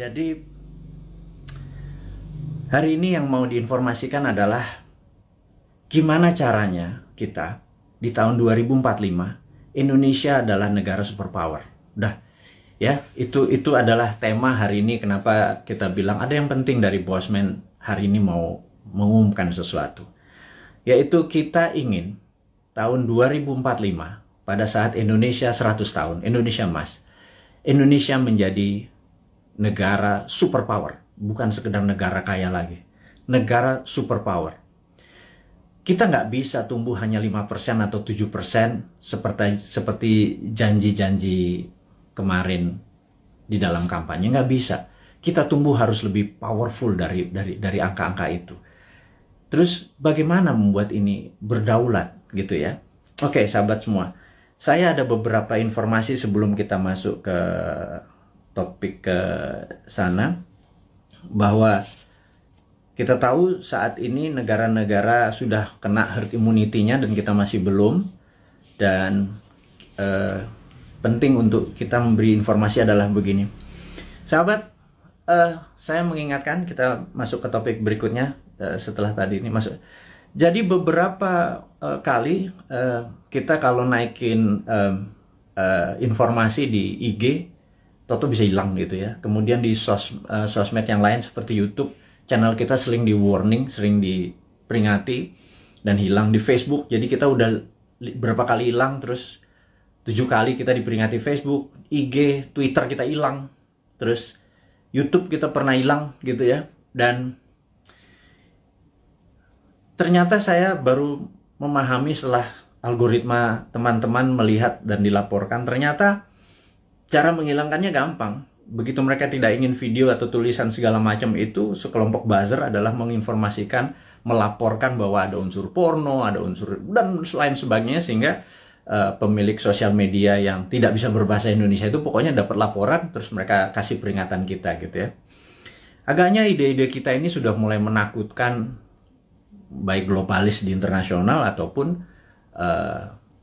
Jadi hari ini yang mau diinformasikan adalah gimana caranya kita di tahun 2045 Indonesia adalah negara superpower. Udah ya, itu adalah tema hari ini. Kenapa kita bilang ada yang penting dari Bosman hari ini mau mengumumkan sesuatu. Yaitu kita ingin tahun 2045 pada saat Indonesia 100 tahun, Indonesia Emas, Indonesia menjadi negara superpower, bukan sekedar negara kaya lagi, negara superpower. Kita nggak bisa tumbuh hanya 5% atau 7% seperti janji-janji kemarin di dalam kampanye. Nggak bisa. Kita tumbuh harus lebih powerful dari angka-angka itu. Terus bagaimana membuat ini berdaulat gitu ya? Oke, sahabat semua. Saya ada beberapa informasi sebelum kita masuk ke topik ke sana, bahwa kita tahu saat ini negara-negara sudah kena herd immunity-nya dan kita masih belum. Dan penting untuk kita memberi informasi adalah begini. Sahabat, saya mengingatkan kita masuk ke topik berikutnya setelah tadi ini masuk. Jadi beberapa kali kita kalau naikin informasi di IG, toto bisa hilang gitu ya. Kemudian di sosmed yang lain seperti YouTube, channel kita sering di warning, sering diperingati dan hilang. Di Facebook, jadi kita udah berapa kali hilang, terus 7 kali kita diperingati Facebook, IG, Twitter kita hilang, terus YouTube kita pernah hilang gitu ya. Dan ternyata saya baru memahami setelah algoritma teman-teman melihat dan dilaporkan, ternyata cara menghilangkannya gampang. Begitu mereka tidak ingin video atau tulisan segala macam itu, sekelompok buzzer adalah menginformasikan, melaporkan bahwa ada unsur porno, ada unsur dan lain sebagainya, sehingga pemilik sosial media yang tidak bisa berbahasa Indonesia itu pokoknya dapat laporan, terus mereka kasih peringatan kita gitu ya. Agaknya ide-ide kita ini sudah mulai menakutkan baik globalis di internasional ataupun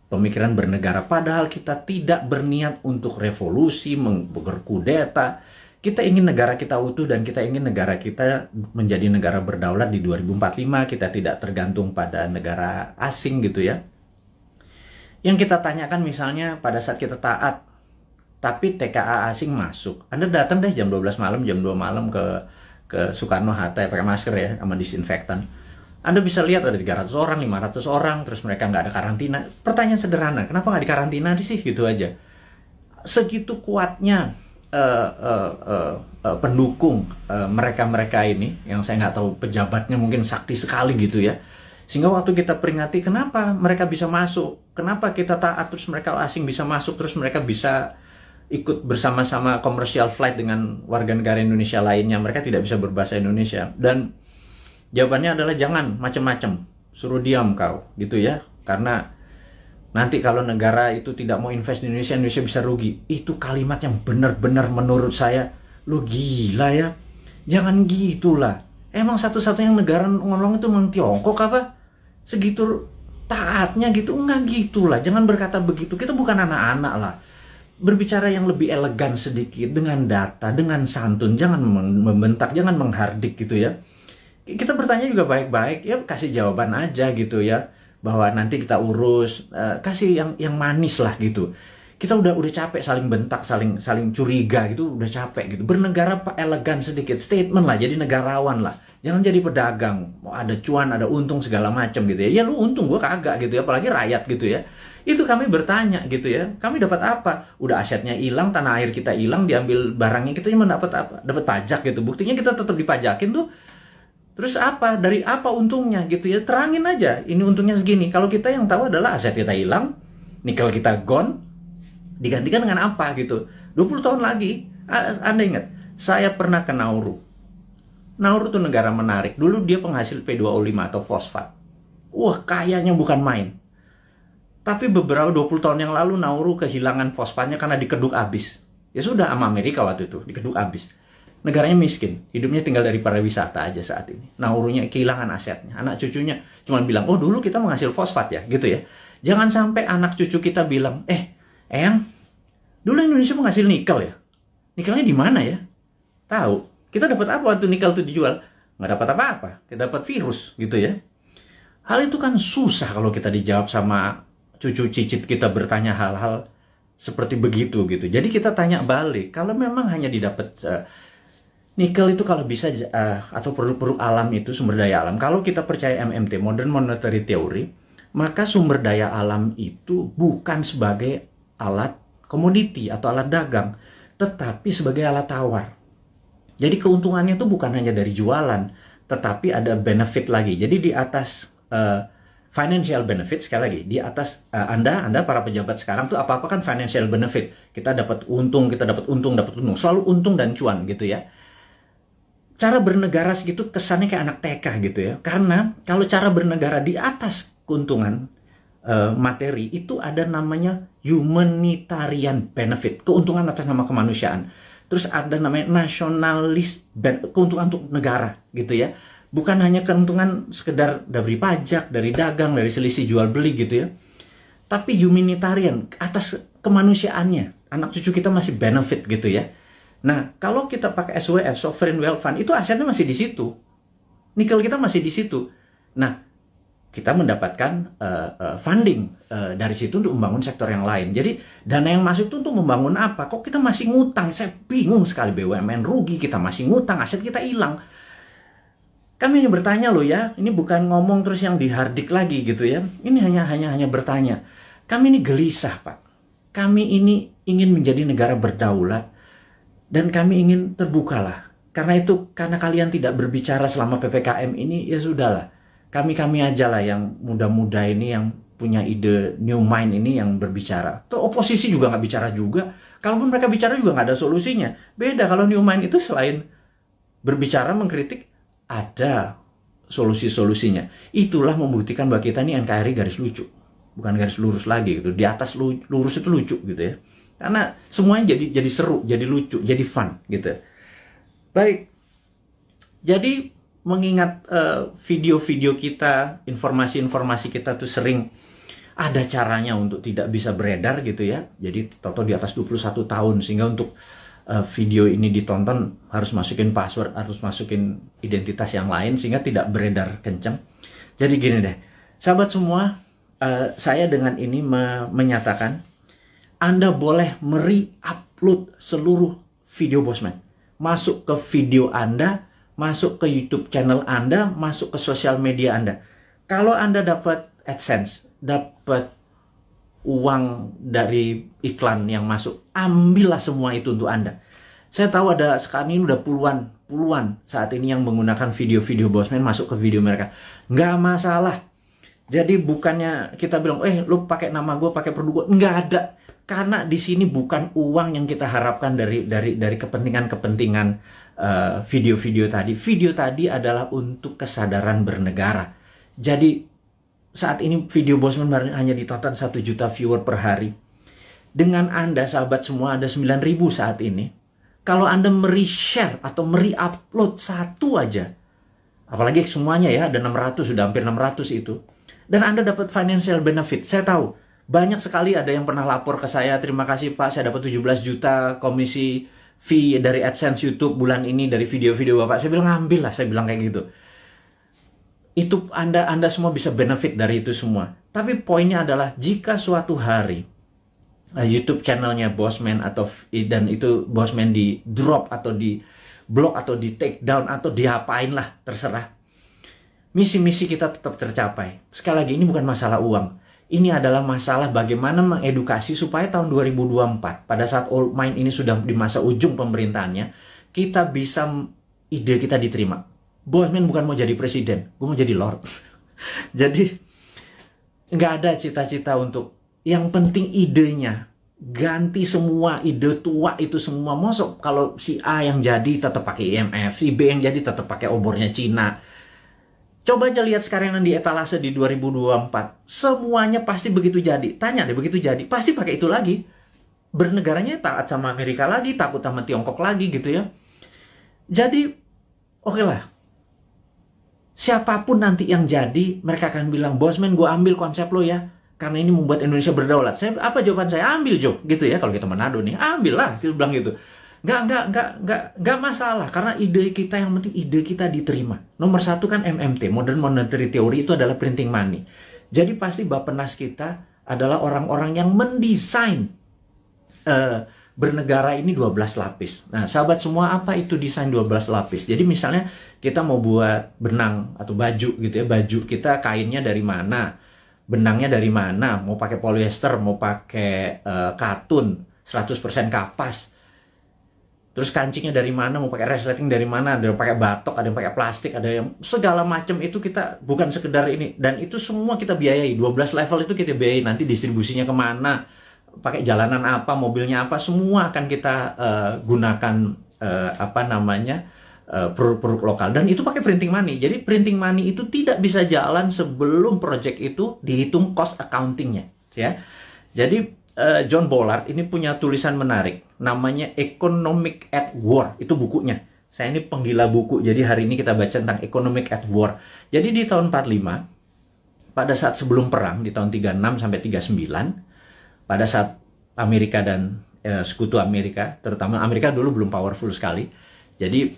pemikiran bernegara. Padahal kita tidak berniat untuk revolusi, berkudeta. Kita ingin negara kita utuh dan kita ingin negara kita menjadi negara berdaulat di 2045. Kita tidak tergantung pada negara asing gitu ya. Yang kita tanyakan misalnya pada saat kita taat, tapi TKA asing masuk. Anda datang deh jam 12 malam, jam 2 malam ke Soekarno-Hatta pakai masker ya, sama disinfektan. Anda bisa lihat ada 300 orang, 500 orang, terus mereka nggak ada karantina. Pertanyaan sederhana, kenapa nggak dikarantina sih? Gitu aja. Segitu kuatnya pendukung mereka-mereka ini, yang saya nggak tahu pejabatnya mungkin sakti sekali gitu ya. Sehingga waktu kita peringati, kenapa mereka bisa masuk? Kenapa kita taat, terus mereka asing bisa masuk, terus mereka bisa ikut bersama-sama komersial flight dengan warga negara Indonesia lainnya. Mereka tidak bisa berbahasa Indonesia. Dan jawabannya adalah jangan macam-macam, suruh diam kau gitu ya, karena nanti kalau negara itu tidak mau invest di Indonesia, Indonesia bisa rugi. Itu kalimat yang benar-benar menurut saya, lo gila ya, jangan gitulah. Emang satu-satunya negara ngomong itu memang Tiongkok apa? Segitu taatnya gitu? Enggak gitulah, jangan berkata begitu, kita bukan anak-anak lah. Berbicara yang lebih elegan sedikit, dengan data, dengan santun, jangan membentak, jangan menghardik gitu ya. Kita bertanya juga baik-baik, ya kasih jawaban aja gitu ya, bahwa nanti kita urus, kasih yang manis lah gitu. Kita udah capek saling bentak, saling curiga gitu, udah capek gitu. Bernegara elegan sedikit, statement lah, jadi negarawan lah. Jangan jadi pedagang, mau ada cuan, ada untung segala macam gitu ya. Ya lu untung, gua kagak gitu ya, apalagi rakyat gitu ya. Itu kami bertanya gitu ya, kami dapat apa? Udah asetnya hilang, tanah air kita hilang, diambil barangnya, kita cuma dapat apa? Dapat pajak gitu. Buktinya kita tetap dipajakin tuh. Terus apa? Dari apa untungnya gitu ya? Terangin aja, ini untungnya segini. Kalau kita yang tahu adalah aset kita hilang, nikel kita gone, digantikan dengan apa gitu. 20 tahun lagi, Anda ingat, saya pernah ke Nauru. Nauru tuh negara menarik. Dulu dia penghasil P2O5 atau fosfat. Wah, kayanya bukan main. Tapi beberapa 20 tahun yang lalu Nauru kehilangan fosfatnya karena dikeduk habis. Ya sudah, sama Amerika waktu itu, dikeduk habis. Negaranya miskin, hidupnya tinggal dari pariwisata aja saat ini. Naurunya kehilangan asetnya. Anak cucunya cuma bilang, oh dulu kita menghasil fosfat ya, gitu ya. Jangan sampai anak cucu kita bilang, Eyang, dulu Indonesia menghasil nikel ya? Nikelnya di mana ya? Tahu. Kita dapat apa waktu nikel itu dijual? Nggak dapat apa-apa. Kita dapat virus, gitu ya. Hal itu kan susah kalau kita dijawab sama cucu cicit kita bertanya hal-hal seperti begitu gitu. Jadi kita tanya balik, kalau memang hanya didapat nikel itu kalau bisa atau produk-produk alam itu sumber daya alam. Kalau kita percaya MMT, Modern Monetary Theory, maka sumber daya alam itu bukan sebagai alat komoditi atau alat dagang, tetapi sebagai alat tawar. Jadi keuntungannya itu bukan hanya dari jualan, tetapi ada benefit lagi. Jadi di atas financial benefit, sekali lagi, di atas Anda para pejabat sekarang tuh apa-apa kan financial benefit. Kita dapat untung, dapat untung. Selalu untung dan cuan gitu ya. Cara bernegara segitu kesannya kayak anak TK gitu ya. Karena kalau cara bernegara di atas keuntungan materi, itu ada namanya humanitarian benefit. Keuntungan atas nama kemanusiaan. Terus ada namanya nasionalis, keuntungan untuk negara gitu ya. Bukan hanya keuntungan sekedar dari pajak, dari dagang, dari selisih jual beli gitu ya. Tapi humanitarian, atas kemanusiaannya. Anak cucu kita masih benefit gitu ya. Nah, kalau kita pakai SWF, Sovereign Wealth Fund, itu asetnya masih di situ. Nikel kita masih di situ. Nah, kita mendapatkan funding dari situ untuk membangun sektor yang lain. Jadi, dana yang masuk itu untuk membangun apa? Kok kita masih ngutang? Saya bingung sekali. BUMN rugi, kita masih ngutang, aset kita hilang. Kami hanya bertanya loh ya, ini bukan ngomong terus yang dihardik lagi gitu ya. Ini hanya bertanya. Kami ini gelisah, Pak. Kami ini ingin menjadi negara berdaulat dan kami ingin terbukalah. Karena itu, karena kalian tidak berbicara selama PPKM ini, ya sudahlah. Kami aja lah yang muda-muda ini, yang punya ide new mind ini yang berbicara. Terus oposisi juga nggak bicara juga. Kalaupun mereka bicara juga nggak ada solusinya. Beda kalau new mind itu selain berbicara, mengkritik, ada solusi-solusinya. Itulah membuktikan bahwa kita ini NKRI garis lucu, bukan garis lurus lagi gitu. Di atas lurus itu lucu gitu ya. Karena semuanya jadi seru, jadi lucu, jadi fun gitu. Baik. Jadi mengingat video-video kita, informasi-informasi kita tuh sering ada caranya untuk tidak bisa beredar gitu ya. Jadi toto di atas 21 tahun sehingga untuk video ini ditonton harus masukin password, harus masukin identitas yang lain sehingga tidak beredar kenceng. Jadi gini deh, sahabat semua, saya dengan ini menyatakan Anda boleh upload seluruh video Bosman. Masuk ke video Anda, masuk ke YouTube channel Anda, masuk ke sosial media Anda. Kalau Anda dapat AdSense, dapat uang dari iklan yang masuk, ambillah semua itu untuk Anda. Saya tahu ada sekarang ini udah puluhan saat ini yang menggunakan video-video Bosman masuk ke video mereka. Nggak masalah. Jadi bukannya kita bilang, lu pakai nama gue, pakai produk gue. Nggak ada. Karena di sini bukan uang yang kita harapkan dari kepentingan-kepentingan video-video tadi. Video tadi adalah untuk kesadaran bernegara. Jadi saat ini video Bosman hanya ditonton 1 juta viewer per hari. Dengan Anda, sahabat semua, ada 9.000 saat ini. Kalau Anda share atau upload satu aja, apalagi semuanya ya, ada 600, sudah hampir 600 itu. Dan Anda dapat financial benefit. Saya tahu, banyak sekali ada yang pernah lapor ke saya, terima kasih Pak, saya dapat 17 juta komisi fee dari AdSense YouTube bulan ini, dari video-video Bapak. Saya bilang, ambil lah, saya bilang kayak gitu. Itu Anda semua bisa benefit dari itu semua. Tapi poinnya adalah jika suatu hari YouTube channelnya Bosman dan itu Bosman di drop atau di block atau di take down atau diapain lah, terserah. Misi-misi kita tetap tercapai. Sekali lagi, ini bukan masalah uang. Ini adalah masalah bagaimana mengedukasi supaya tahun 2024, pada saat Old Mind ini sudah di masa ujung pemerintahannya, kita bisa, ide kita diterima. Bosman bukan mau jadi presiden, gue mau jadi lord. Jadi nggak ada cita-cita untuk, yang penting idenya. Ganti semua ide tua itu semua. Mosok kalau si A yang jadi tetap pakai IMF, si B yang jadi tetap pakai obornya Cina. Coba aja lihat sekarang yang di etalase di 2024. Semuanya pasti begitu jadi. Tanya deh, begitu jadi pasti pakai itu lagi. Bernegaranya taat sama Amerika lagi, takut sama Tiongkok lagi gitu ya. Jadi oke lah. Siapapun nanti yang jadi, mereka akan bilang, Bosman, gue ambil konsep lo ya, karena ini membuat Indonesia berdaulat. Apa jawaban saya? Ambil, Jo, gitu ya. Kalau kita Manado nih, ambil lah, kita bilang gitu. Nggak masalah, karena ide kita, yang penting ide kita diterima. Nomor satu kan MMT, Modern Monetary Theory, itu adalah printing money. Jadi pasti Bappenas kita adalah orang-orang yang mendesain bernegara ini 12 lapis. Nah, sahabat semua, apa itu desain 12 lapis? Jadi misalnya kita mau buat benang atau baju gitu ya, baju kita kainnya dari mana, benangnya dari mana, mau pakai polyester, mau pakai katun, 100% kapas. Terus kancingnya dari mana, mau pakai resleting dari mana, ada yang pakai batok, ada yang pakai plastik, ada yang segala macam. Itu kita bukan sekedar ini, dan itu semua kita biayai. 12 level itu kita biayai, nanti distribusinya kemana, pakai jalanan apa, mobilnya apa, semua akan kita gunakan produk-produk lokal, dan itu pakai printing money. Jadi printing money itu tidak bisa jalan sebelum project itu dihitung cost accountingnya, ya. Jadi John Bollard ini punya tulisan menarik, namanya Economic at War, itu bukunya. Saya ini penggila buku, jadi hari ini kita baca tentang Economic at War. Jadi di tahun 45, pada saat sebelum perang, di tahun 36 sampai 39, pada saat Amerika dan sekutu Amerika, terutama Amerika dulu belum powerful sekali, jadi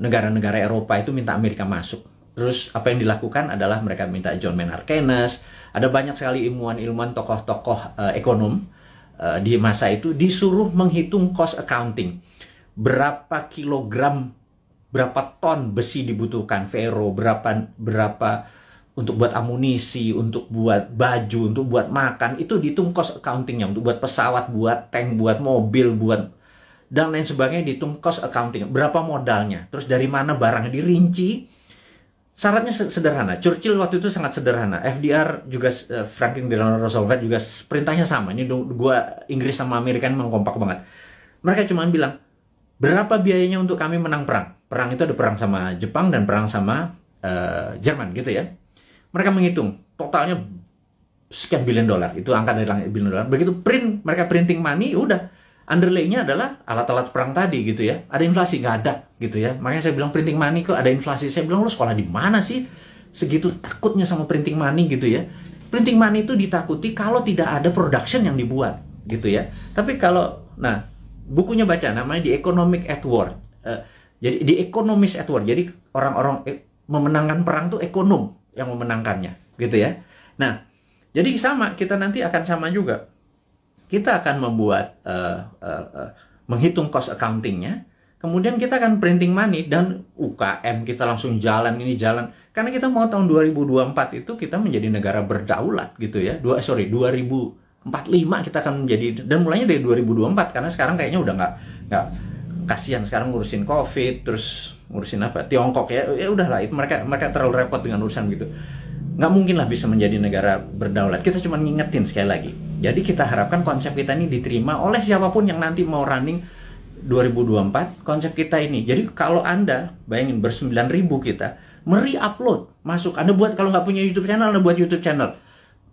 negara-negara Eropa itu minta Amerika masuk. Terus apa yang dilakukan adalah mereka minta John Maynard Keynes, ada banyak sekali ilmuwan-ilmuwan, tokoh-tokoh ekonom di masa itu disuruh menghitung cost accounting. Berapa kilogram, berapa ton besi dibutuhkan, ferro, berapa untuk buat amunisi, untuk buat baju, untuk buat makan, itu dihitung cost accountingnya, untuk buat pesawat, buat tank, buat mobil, buat dan lain sebagainya, dihitung cost accounting. Berapa modalnya, terus dari mana barangnya, dirinci. Syaratnya sederhana. Churchill waktu itu sangat sederhana. FDR juga, Franklin Delano Roosevelt juga perintahnya sama. Ini dua, Inggris sama Amerika memang kompak banget. Mereka cuma bilang, berapa biayanya untuk kami menang perang? Perang itu ada perang sama Jepang dan perang sama Jerman gitu ya. Mereka menghitung totalnya sekian billion dolar. Itu angka dari langit, billion dolar. Begitu mereka printing money, udah. Underlay-nya adalah alat-alat perang tadi gitu ya. Ada inflasi? Nggak ada gitu ya. Makanya saya bilang printing money kok ada inflasi. Saya bilang, lu sekolah di mana sih? Segitu takutnya sama printing money gitu ya. Printing money itu ditakuti kalau tidak ada production yang dibuat gitu ya. Tapi kalau, nah, bukunya baca, namanya The Economic at War. Jadi The Economist at War. Jadi orang-orang memenangkan perang tuh ekonom yang memenangkannya gitu ya. Nah, jadi sama, kita nanti akan sama juga. Kita akan membuat, menghitung cost accountingnya, kemudian kita akan printing money, dan UKM kita langsung jalan, ini jalan. Karena kita mau tahun 2024 itu kita menjadi negara berdaulat gitu ya. 2045 kita akan menjadi, dan mulainya dari 2024, karena sekarang kayaknya udah nggak kasihan sekarang ngurusin COVID, terus ngurusin apa, Tiongkok ya udahlah, itu mereka terlalu repot dengan urusan gitu. Nggak mungkin lah bisa menjadi negara berdaulat. Kita cuma ngingetin sekali lagi. Jadi kita harapkan konsep kita ini diterima oleh siapapun yang nanti mau running 2024, konsep kita ini. Jadi kalau Anda, bayangin, ber-9.000 kita, upload masuk. Anda buat, kalau nggak punya YouTube channel, Anda buat YouTube channel.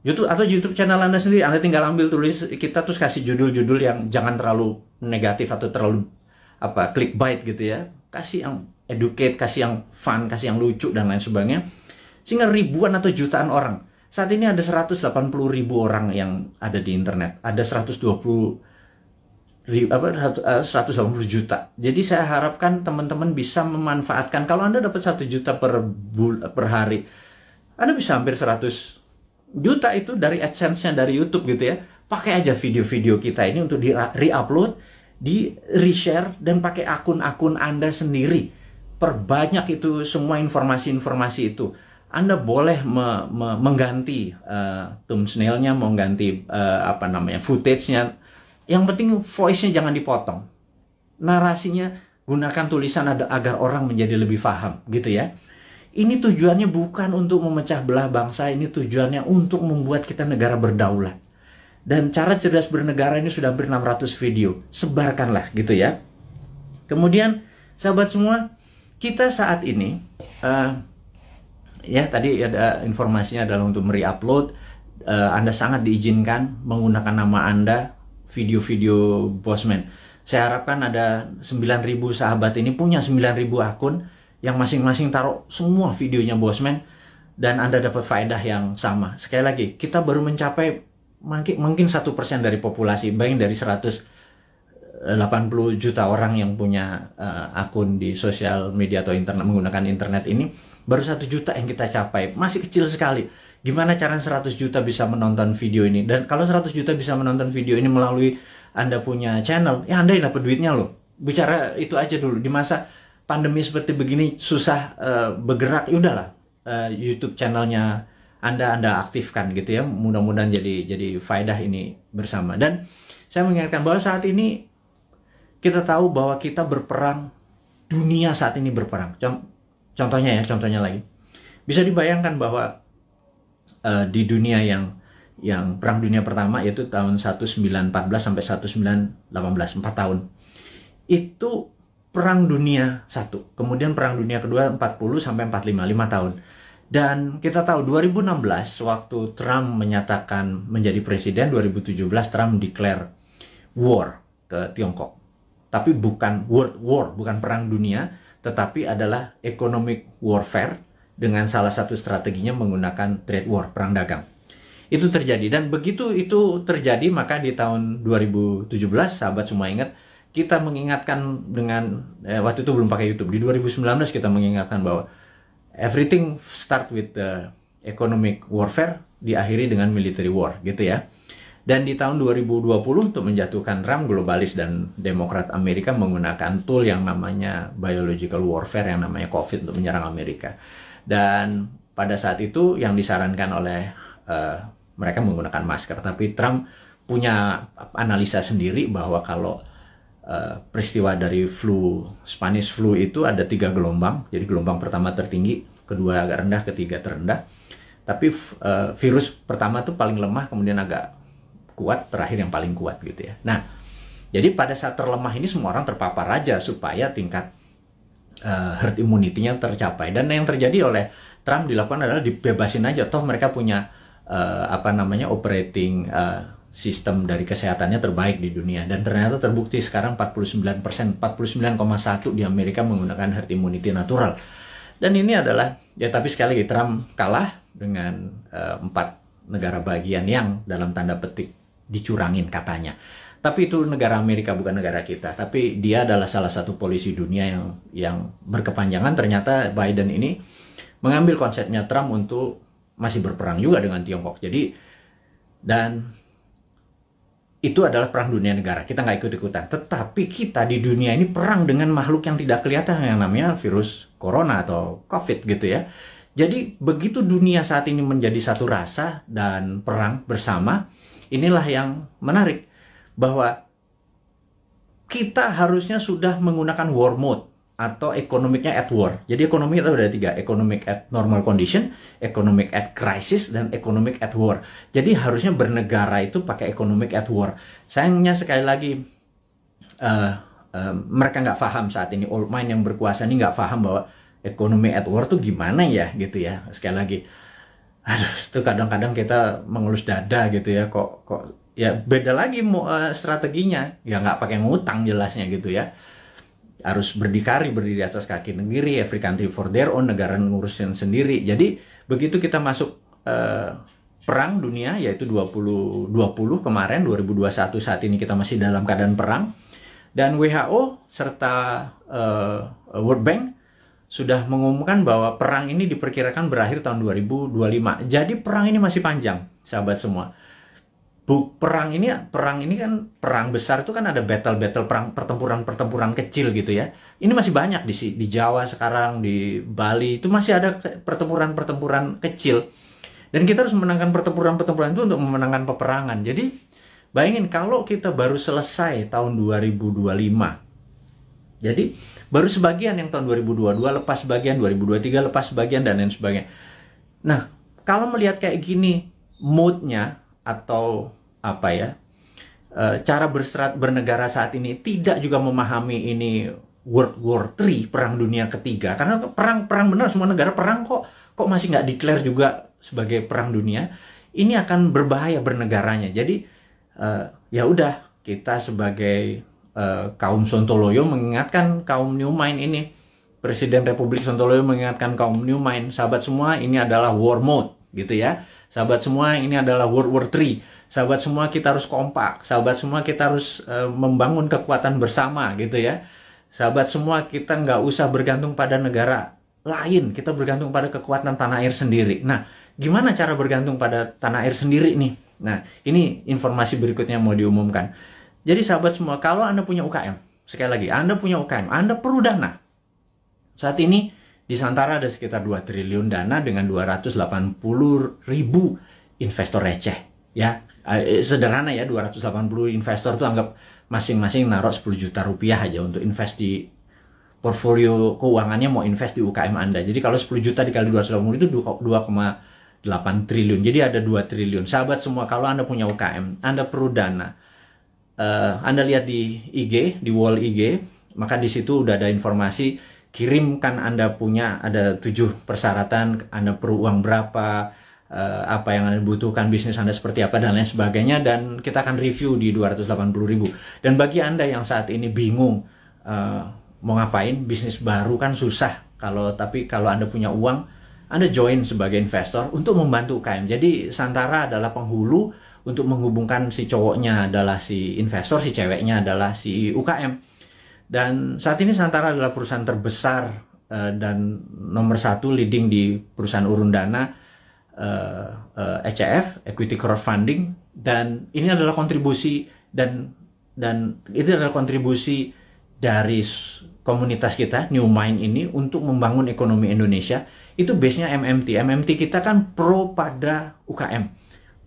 YouTube channel Anda sendiri, Anda tinggal ambil tulis kita, terus kasih judul-judul yang jangan terlalu negatif atau terlalu clickbait gitu ya. Kasih yang educate, kasih yang fun, kasih yang lucu, dan lain sebagainya. Sehingga ribuan atau jutaan orang. Saat ini ada 180.000 orang yang ada di internet. Ada 180 juta. Jadi saya harapkan teman-teman bisa memanfaatkan. Kalau Anda dapat 1 juta per hari, Anda bisa hampir 100 juta itu dari AdSense-nya dari YouTube gitu ya. Pakai aja video-video kita ini untuk di-re-upload, di-reshare, dan pakai akun-akun Anda sendiri. Perbanyak itu semua informasi-informasi itu. Anda boleh mengganti thumbnail-nya, mengganti footage-nya. Yang penting voice-nya jangan dipotong. Narasinya gunakan tulisan agar orang menjadi lebih paham, gitu ya. Ini tujuannya bukan untuk memecah belah bangsa, ini tujuannya untuk membuat kita negara berdaulat. Dan cara cerdas bernegara ini sudah hampir 600 video. Sebarkanlah, gitu ya. Kemudian, sahabat semua, kita saat ini ya tadi ada informasinya adalah untuk re-upload. Anda sangat diizinkan menggunakan nama Anda, video-video Bosman. Saya harapkan ada 9.000 sahabat ini punya 9.000 akun yang masing-masing taruh semua videonya Bosman, dan Anda dapat faedah yang sama. Sekali lagi, kita baru mencapai mungkin 1% dari populasi. Bayangin dari 100 80 juta orang yang punya akun di sosial media atau internet, menggunakan internet ini, baru 1 juta yang kita capai. Masih kecil sekali. Gimana cara 100 juta bisa menonton video ini? Dan kalau 100 juta bisa menonton video ini melalui Anda punya channel, ya Anda yang dapat duitnya loh. Bicara itu aja dulu. Di masa pandemi seperti begini, susah bergerak, ya udahlah. YouTube channelnya Anda aktifkan gitu ya. Mudah-mudahan jadi faedah ini bersama. Dan saya mengingatkan bahwa saat ini kita tahu bahwa kita berperang, dunia saat ini berperang. Contohnya lagi. Bisa dibayangkan bahwa di dunia yang perang dunia pertama, yaitu tahun 1914 sampai 1918, 4 tahun. Itu perang dunia 1. Kemudian perang dunia kedua 40 sampai 45, 5 tahun. Dan kita tahu 2016 waktu Trump menyatakan menjadi presiden, 2017 Trump declare war ke Tiongkok. Tapi bukan world war, bukan perang dunia, tetapi adalah economic warfare dengan salah satu strateginya menggunakan trade war, perang dagang. Itu terjadi, dan begitu itu terjadi, maka di tahun 2017, sahabat semua ingat, kita mengingatkan dengan, waktu itu belum pakai YouTube, di 2019 kita mengingatkan bahwa everything start with the economic warfare, diakhiri dengan military war, gitu ya. Dan di tahun 2020 untuk menjatuhkan Trump, globalis dan Demokrat Amerika menggunakan tool yang namanya biological warfare, yang namanya COVID, untuk menyerang Amerika. Dan pada saat itu yang disarankan oleh mereka menggunakan masker. Tapi Trump punya analisa sendiri bahwa kalau peristiwa dari Spanish flu itu ada 3 gelombang. Jadi gelombang pertama tertinggi, kedua agak rendah, ketiga terendah. Tapi virus pertama itu paling lemah, kemudian agak kuat, terakhir yang paling kuat gitu ya. Nah, jadi pada saat terlemah ini semua orang terpapar aja supaya tingkat herd immunity-nya tercapai. Dan yang terjadi oleh Trump dilakukan adalah dibebasin aja. Toh mereka punya operating sistem dari kesehatannya terbaik di dunia. Dan ternyata terbukti sekarang 49%, 49,1% di Amerika menggunakan herd immunity natural. Dan ini adalah, ya tapi sekali lagi Trump kalah dengan 4 negara bagian yang dalam tanda petik dicurangin katanya. Tapi itu negara Amerika, bukan negara kita. Tapi dia adalah salah satu polisi dunia yang berkepanjangan. Ternyata Biden ini mengambil konsepnya Trump untuk masih berperang juga dengan Tiongkok. Jadi, dan itu adalah perang dunia negara. Kita nggak ikut-ikutan. Tetapi kita di dunia ini perang dengan makhluk yang tidak kelihatan, yang namanya virus corona atau COVID gitu ya. Jadi begitu dunia saat ini menjadi satu rasa dan perang bersama, inilah yang menarik, bahwa kita harusnya sudah menggunakan war mode atau economic-nya at war. Jadi ekonomi itu ada 3, economic at normal condition, economic at crisis, dan economic at war. Jadi harusnya bernegara itu pakai economic at war. Sayangnya sekali lagi mereka nggak paham saat ini, old mind yang berkuasa ini nggak paham bahwa ekonomi at war tuh gimana ya gitu ya. Sekali lagi, aduh, itu kadang-kadang kita mengelus dada gitu ya, kok ya beda lagi strateginya, ya nggak pakai ngutang jelasnya gitu ya, harus berdiri di atas kaki sendiri, every country for their own, negara ngurusin sendiri. Jadi begitu kita masuk perang dunia, yaitu 2020 kemarin, 2021 saat ini kita masih dalam keadaan perang, dan WHO serta World Bank sudah mengumumkan bahwa perang ini diperkirakan berakhir tahun 2025. Jadi perang ini masih panjang, sahabat semua. Perang ini kan perang besar itu kan ada battle perang, pertempuran kecil gitu ya. Ini masih banyak di Jawa sekarang, di Bali itu masih ada pertempuran kecil. Dan kita harus memenangkan pertempuran itu untuk memenangkan peperangan. Jadi bayangin kalau kita baru selesai tahun 2025. Jadi baru sebagian yang tahun 2022 lepas sebagian, 2023 lepas sebagian, dan lain sebagainya. Nah, kalau melihat kayak gini, mood-nya atau apa ya, cara bernegara saat ini tidak juga memahami ini World War III, perang dunia ketiga. Karena perang benar, semua negara perang kok masih nggak declare juga sebagai perang dunia. Ini akan berbahaya bernegaranya. Jadi ya udah, kita sebagai kaum Sontoloyo mengingatkan kaum New Mind ini, Presiden Republik Sontoloyo mengingatkan kaum New Mind, sahabat semua, ini adalah war mode gitu ya. Sahabat semua, ini adalah World War III. Sahabat semua, kita harus kompak. Sahabat semua, kita harus membangun kekuatan bersama gitu ya. Sahabat semua, kita nggak usah bergantung pada negara lain. Kita bergantung pada kekuatan tanah air sendiri. Nah, gimana cara bergantung pada tanah air sendiri nih? Nah, ini informasi berikutnya mau diumumkan. Jadi sahabat semua, kalau Anda punya UKM, sekali lagi, Anda punya UKM, Anda perlu dana. Saat ini di Santara ada sekitar 2 triliun dana dengan 280 ribu investor receh. Ya, sederhana ya, 280 investor itu anggap masing-masing naruh 10 juta rupiah aja untuk invest di portfolio keuangannya, mau invest di UKM Anda. Jadi kalau 10 juta dikali 280 itu 2,8 triliun. Jadi ada 2 triliun. Sahabat semua, kalau Anda punya UKM, Anda perlu dana. Anda lihat di IG, di wall IG, maka di situ udah ada informasi. Kirimkan Anda punya, ada 7 persyaratan, Anda perlu uang berapa, apa yang Anda butuhkan, bisnis Anda seperti apa, dan lain sebagainya. Dan kita akan review di 280 ribu. Dan bagi Anda yang saat ini bingung mau ngapain, bisnis baru kan susah. Tapi kalau Anda punya uang, Anda join sebagai investor untuk membantu UKM. Jadi Santara adalah penghulu untuk menghubungkan si cowoknya adalah si investor, si ceweknya adalah si UKM. Dan saat ini Santara adalah perusahaan terbesar dan nomor 1 leading di perusahaan urun dana ECF, Equity Crowdfunding, dan ini adalah kontribusi dan itu adalah kontribusi dari komunitas kita New Mind ini untuk membangun ekonomi Indonesia. Itu base-nya MMT. MMT kita kan pro pada UKM,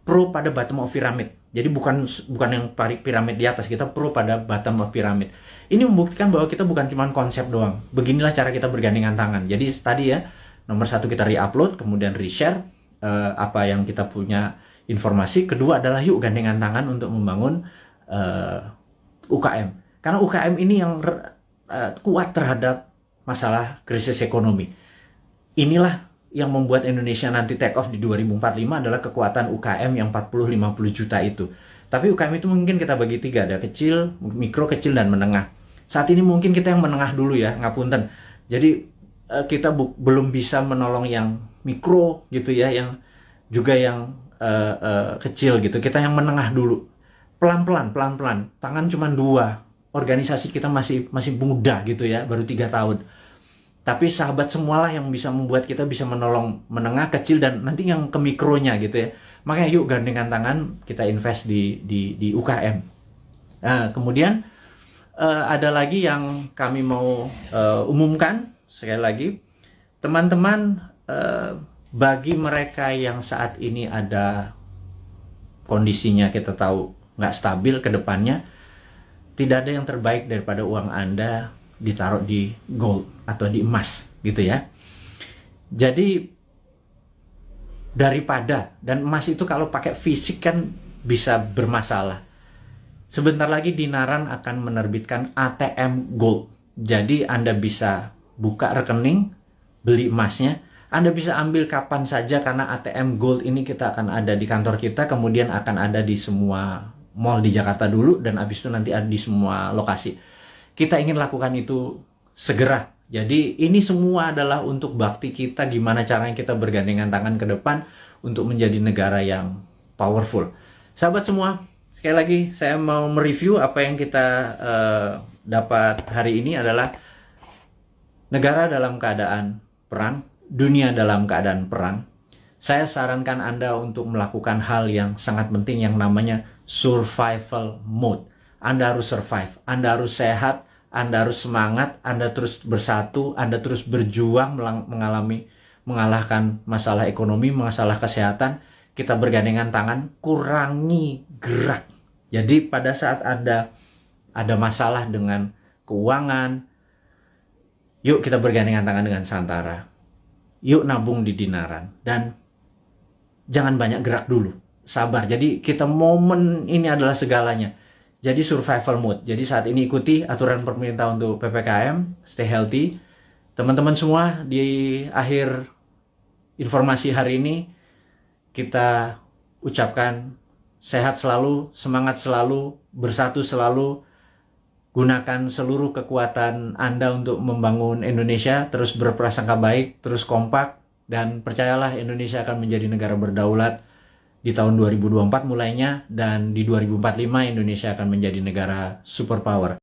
pro pada bottom of pyramid. Jadi bukan yang piramid di atas, kita pro pada bottom of pyramid. Ini membuktikan bahwa kita bukan cuma konsep doang. Beginilah cara kita bergandengan tangan. Jadi tadi ya, nomor 1 kita re-upload, kemudian re-share apa yang kita punya informasi. Kedua adalah yuk gandengan tangan untuk membangun UKM. Karena UKM ini yang kuat terhadap masalah krisis ekonomi. Inilah yang membuat Indonesia nanti take off di 2045 adalah kekuatan UKM yang 40-50 juta itu. Tapi UKM itu mungkin kita bagi 3, ada kecil, mikro, kecil, dan menengah. Saat ini mungkin kita yang menengah dulu ya, ngapunten. Jadi kita belum bisa menolong yang mikro gitu ya, yang juga yang kecil gitu. Kita yang menengah dulu. Pelan-pelan. Tangan cuma 2. Organisasi kita masih muda gitu ya, baru 3 tahun. Tapi sahabat semualah yang bisa membuat kita bisa menolong menengah, kecil, dan nanti yang ke mikronya gitu ya. Makanya yuk gandengan tangan, kita invest di UKM. Nah, kemudian ada lagi yang kami mau umumkan, sekali lagi. Teman-teman, bagi mereka yang saat ini ada kondisinya kita tahu nggak stabil ke depannya, tidak ada yang terbaik daripada uang Anda ditaruh di gold atau di emas gitu ya. Jadi daripada, dan emas itu kalau pakai fisik kan bisa bermasalah. Sebentar lagi Dinaran akan menerbitkan ATM gold. Jadi Anda bisa buka rekening, beli emasnya, Anda bisa ambil kapan saja karena ATM gold ini kita akan ada di kantor kita, kemudian akan ada di semua mall di Jakarta dulu, dan habis itu nanti ada di semua lokasi. Kita ingin lakukan itu segera. Jadi ini semua adalah untuk bakti kita, gimana caranya kita bergandengan tangan ke depan untuk menjadi negara yang powerful. Sahabat semua, sekali lagi saya mau mereview apa yang kita dapat hari ini adalah negara dalam keadaan perang, dunia dalam keadaan perang. Saya sarankan Anda untuk melakukan hal yang sangat penting yang namanya survival mode. Anda harus survive, Anda harus sehat, Anda harus semangat, Anda terus bersatu, Anda terus berjuang mengalahkan masalah ekonomi, masalah kesehatan. Kita bergandengan tangan, kurangi gerak. Jadi pada saat Anda ada masalah dengan keuangan, yuk kita bergandengan tangan dengan Santara. Yuk nabung di Dinaran. Dan jangan banyak gerak dulu. Sabar. Jadi kita momen ini adalah segalanya. Jadi survival mode. Jadi saat ini ikuti aturan pemerintah untuk PPKM, stay healthy. Teman-teman semua, di akhir informasi hari ini kita ucapkan sehat selalu, semangat selalu, bersatu selalu. Gunakan seluruh kekuatan Anda untuk membangun Indonesia, terus berprasangka baik, terus kompak, dan percayalah Indonesia akan menjadi negara berdaulat, di tahun 2024 mulainya, dan di 2045 Indonesia akan menjadi negara superpower.